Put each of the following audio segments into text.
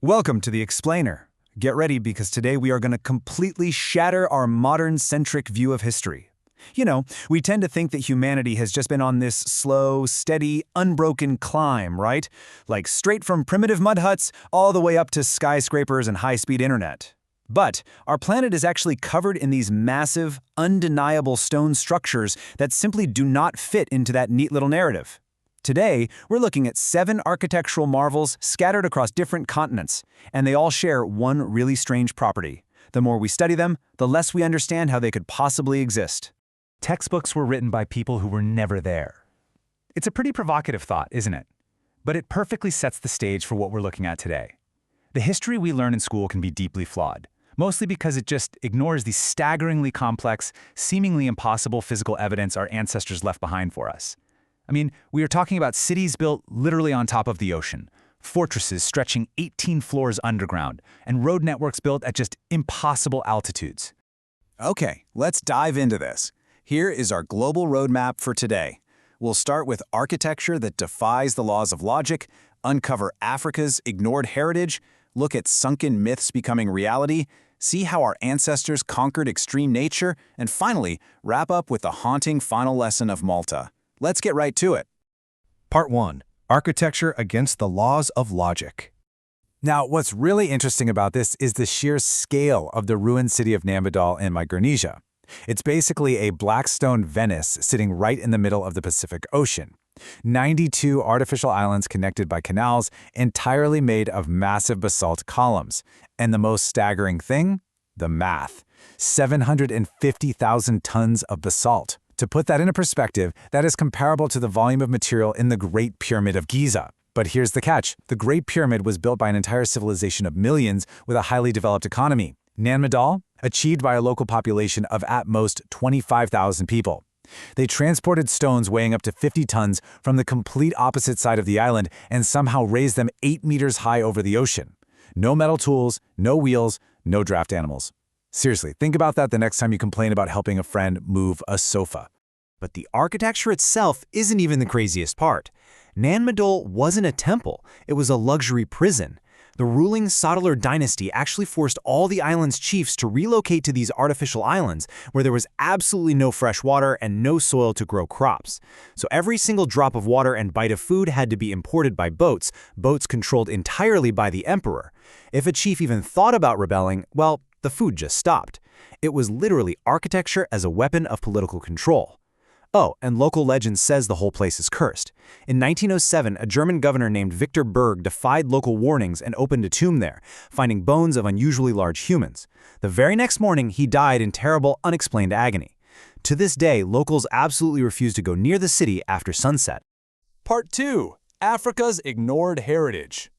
Welcome to the Explainer. Get ready because today we are going to completely shatter our modern-centric view of history. You know, we tend to think that humanity has just been on this slow, steady, unbroken climb, right? Like straight from primitive mud huts all the way up to skyscrapers and high-speed internet. But our planet is actually covered in these massive, undeniable stone structures that simply do not fit into that neat little narrative. Today, we're looking at 7 architectural marvels scattered across different continents, and they all share one really strange property. The more we study them, the less we understand how they could possibly exist. Textbooks were written by people who were never there. It's a pretty provocative thought, isn't it? But it perfectly sets the stage for what we're looking at today. The history we learn in school can be deeply flawed, mostly because it just ignores the staggeringly complex, seemingly impossible physical evidence our ancestors left behind for us. I mean, we are talking about cities built literally on top of the ocean, fortresses stretching 18 floors underground, and road networks built at just impossible altitudes. Okay, let's dive into this. Here is our global roadmap for today. We'll start with architecture that defies the laws of logic, uncover Africa's ignored heritage, look at sunken myths becoming reality, see how our ancestors conquered extreme nature, and finally, wrap up with the haunting final lesson of Malta. Let's get right to it. Part 1. Architecture against the laws of logic. Now, what's really interesting about this is the sheer scale of the ruined city of Namdal in Micronesia. It's basically a black stone Venice sitting right in the middle of the Pacific Ocean. 92 artificial islands connected by canals, entirely made of massive basalt columns. And the most staggering thing? The math. 750,000 tons of basalt. To put that into perspective, that is comparable to the volume of material in the Great Pyramid of Giza. But here's the catch. The Great Pyramid was built by an entire civilization of millions with a highly developed economy. Namdal, achieved by a local population of at most 25,000 people. They transported stones weighing up to 50 tons from the complete opposite side of the island and somehow raised them 8 meters high over the ocean. No metal tools, no wheels, no draft animals. Seriously, think about that the next time you complain about helping a friend move a sofa. But the architecture itself isn't even the craziest part. Namdal wasn't a temple, it was a luxury prison. The ruling Sadalar dynasty actually forced all the island's chiefs to relocate to these artificial islands where there was absolutely no fresh water and no soil to grow crops. So every single drop of water and bite of food had to be imported by boats controlled entirely by the emperor. If a chief even thought about rebelling, well, the food just stopped. It was literally architecture as a weapon of political control. Oh, and local legend says the whole place is cursed. In 1907, a German governor named Victor Berg defied local warnings and opened a tomb there, finding bones of unusually large humans. The very next morning, he died in terrible, unexplained agony. To this day, locals absolutely refuse to go near the city after sunset. Part 2. Africa's ignored heritage.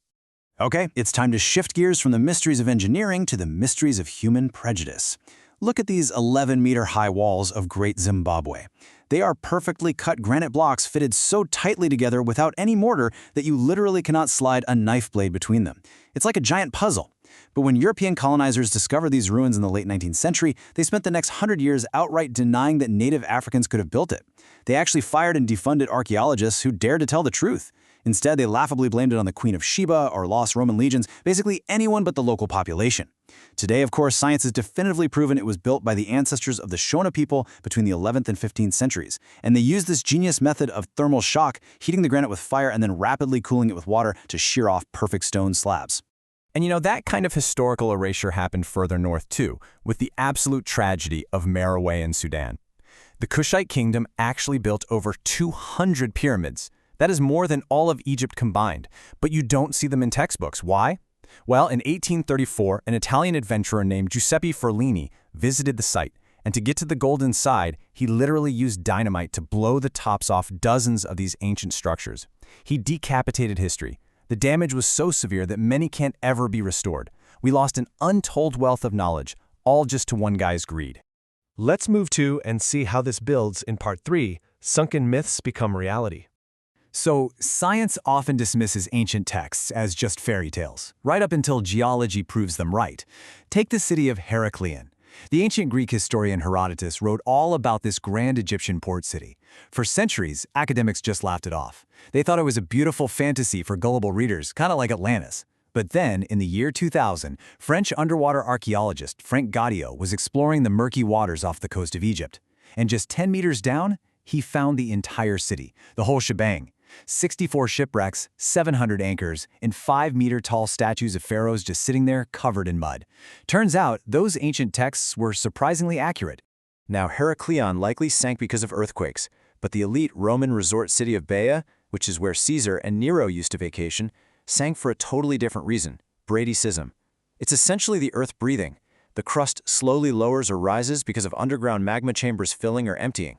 Okay, it's time to shift gears from the mysteries of engineering to the mysteries of human prejudice. Look at these 11-meter-high walls of Great Zimbabwe. They are perfectly cut granite blocks fitted so tightly together without any mortar that you literally cannot slide a knife blade between them. It's like a giant puzzle. But when European colonizers discovered these ruins in the late 19th century, they spent the next 100 years outright denying that native Africans could have built it. They actually fired and defunded archaeologists who dared to tell the truth. Instead, they laughably blamed it on the Queen of Sheba or lost Roman legions, basically anyone but the local population. Today, of course, science has definitively proven it was built by the ancestors of the Shona people between the 11th and 15th centuries, and they used this genius method of thermal shock, heating the granite with fire and then rapidly cooling it with water to shear off perfect stone slabs. And you know, that kind of historical erasure happened further north too, with the absolute tragedy of Merowe in Sudan. The Kushite kingdom actually built over 200 pyramids. That is more than all of Egypt combined, but you don't see them in textbooks. Why? Well, in 1834, an Italian adventurer named Giuseppe Ferlini visited the site, and to get to the gold inside, he literally used dynamite to blow the tops off dozens of these ancient structures. He decapitated history. The damage was so severe that many can't ever be restored. We lost an untold wealth of knowledge, all just to one guy's greed. Let's move to and see how this builds in Part 3, Sunken Myths Become Reality. So, science often dismisses ancient texts as just fairy tales, right up until geology proves them right. Take the city of Heracleion. The ancient Greek historian Herodotus wrote all about this grand Egyptian port city. For centuries, academics just laughed it off. They thought it was a beautiful fantasy for gullible readers, kind of like Atlantis. But then, in the year 2000, French underwater archaeologist Frank Gaudio was exploring the murky waters off the coast of Egypt. And just 10 meters down, he found the entire city, the whole shebang. 64 shipwrecks, 700 anchors, and 5-meter-tall statues of pharaohs just sitting there covered in mud. Turns out, those ancient texts were surprisingly accurate. Now, Heracleion likely sank because of earthquakes, but the elite Roman resort city of Baia, which is where Caesar and Nero used to vacation, sank for a totally different reason: bradycism. It's essentially the earth breathing. The crust slowly lowers or rises because of underground magma chambers filling or emptying.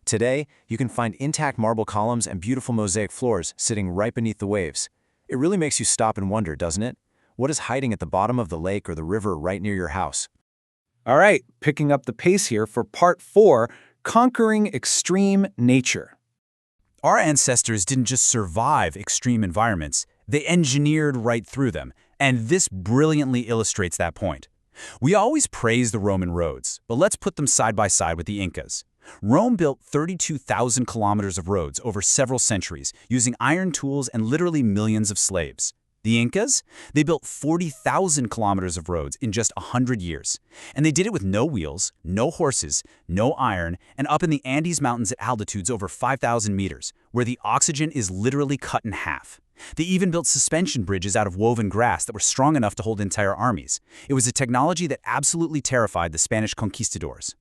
Today, you can find intact marble columns and beautiful mosaic floors sitting right beneath the waves. It really makes you stop and wonder, doesn't it? What is hiding at the bottom of the lake or the river right near your house? All right, picking up the pace here for Part 4, Conquering Extreme Nature. Our ancestors didn't just survive extreme environments, they engineered right through them, and this brilliantly illustrates that point. We always praise the Roman roads, but let's put them side by side with the Incas. Rome built 32,000 kilometers of roads over several centuries, using iron tools and literally millions of slaves. The Incas? They built 40,000 kilometers of roads in just 100 years. And they did it with no wheels, no horses, no iron, and up in the Andes Mountains at altitudes over 5,000 meters, where the oxygen is literally cut in half. They even built suspension bridges out of woven grass that were strong enough to hold entire armies. It was a technology that absolutely terrified the Spanish conquistadors.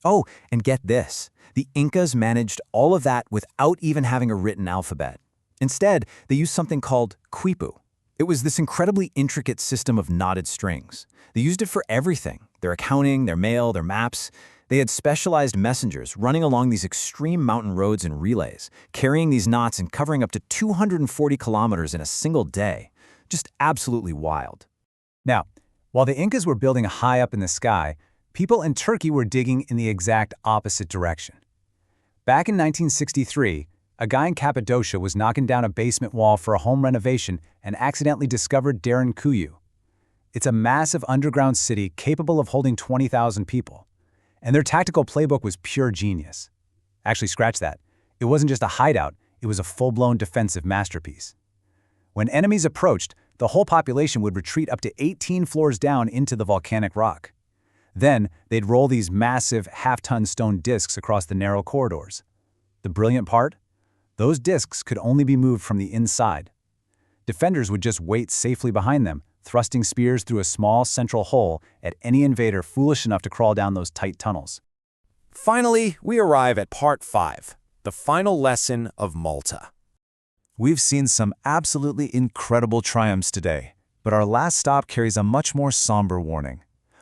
Oh, and get this. The Incas managed all of that without even having a written alphabet. Instead, they used something called quipu. It was this incredibly intricate system of knotted strings. They used it for everything: their accounting, their mail, their maps. They had specialized messengers running along these extreme mountain roads in relays, carrying these knots and covering up to 240 kilometers in a single day. Just absolutely wild. Now, while the Incas were building high up in the sky, people in Turkey were digging in the exact opposite direction. Back in 1963, a guy in Cappadocia was knocking down a basement wall for a home renovation and accidentally discovered Derinkuyu. It's a massive underground city capable of holding 20,000 people. And their tactical playbook was pure genius. Actually, scratch that. It wasn't just a hideout, it was a full-blown defensive masterpiece. When enemies approached, the whole population would retreat up to 18 floors down into the volcanic rock. Then, they'd roll these massive half-ton stone discs across the narrow corridors. The brilliant part? Those discs could only be moved from the inside. Defenders would just wait safely behind them, thrusting spears through a small central hole at any invader foolish enough to crawl down those tight tunnels. Finally, we arrive at Part 5, the final lesson of Malta. We've seen some absolutely incredible triumphs today, but our last stop carries a much more somber warning.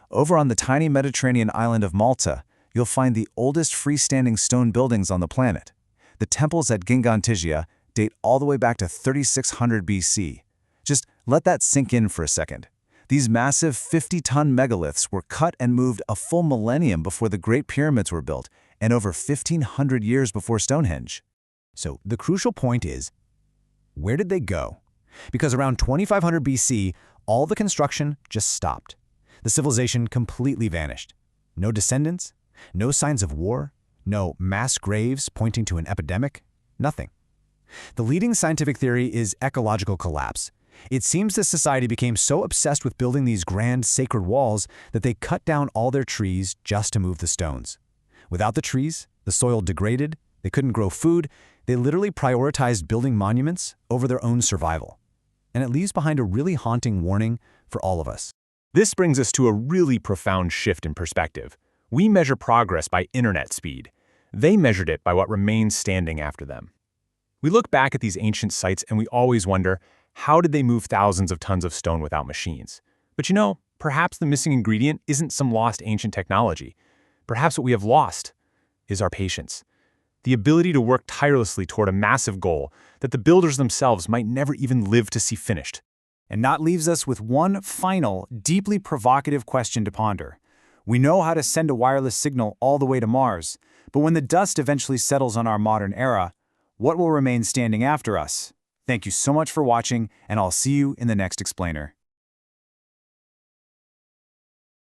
Over on the tiny Mediterranean island of Malta, you'll find the oldest freestanding stone buildings on the planet. The temples at Gingantigia date all the way back to 3600 BC. Just let that sink in for a second. These massive 50-ton megaliths were cut and moved a full millennium before the Great Pyramids were built, and over 1,500 years before Stonehenge. So the crucial point is, where did they go? Because around 2500 BC, all the construction just stopped. The civilization completely vanished. No descendants, no signs of war, no mass graves pointing to an epidemic, nothing. The leading scientific theory is ecological collapse. It seems that society became so obsessed with building these grand sacred walls that they cut down all their trees just to move the stones. Without the trees, the soil degraded, they couldn't grow food, they literally prioritized building monuments over their own survival. And it leaves behind a really haunting warning for all of us. This brings us to a really profound shift in perspective. We measure progress by internet speed. They measured it by what remains standing after them. We look back at these ancient sites and we always wonder, how did they move thousands of tons of stone without machines? But you know, perhaps the missing ingredient isn't some lost ancient technology. Perhaps what we have lost is our patience. The ability to work tirelessly toward a massive goal that the builders themselves might never even live to see finished. And that leaves us with one final, deeply provocative question to ponder. We know how to send a wireless signal all the way to Mars, but when the dust eventually settles on our modern era, what will remain standing after us? Thank you so much for watching, and I'll see you in the next explainer.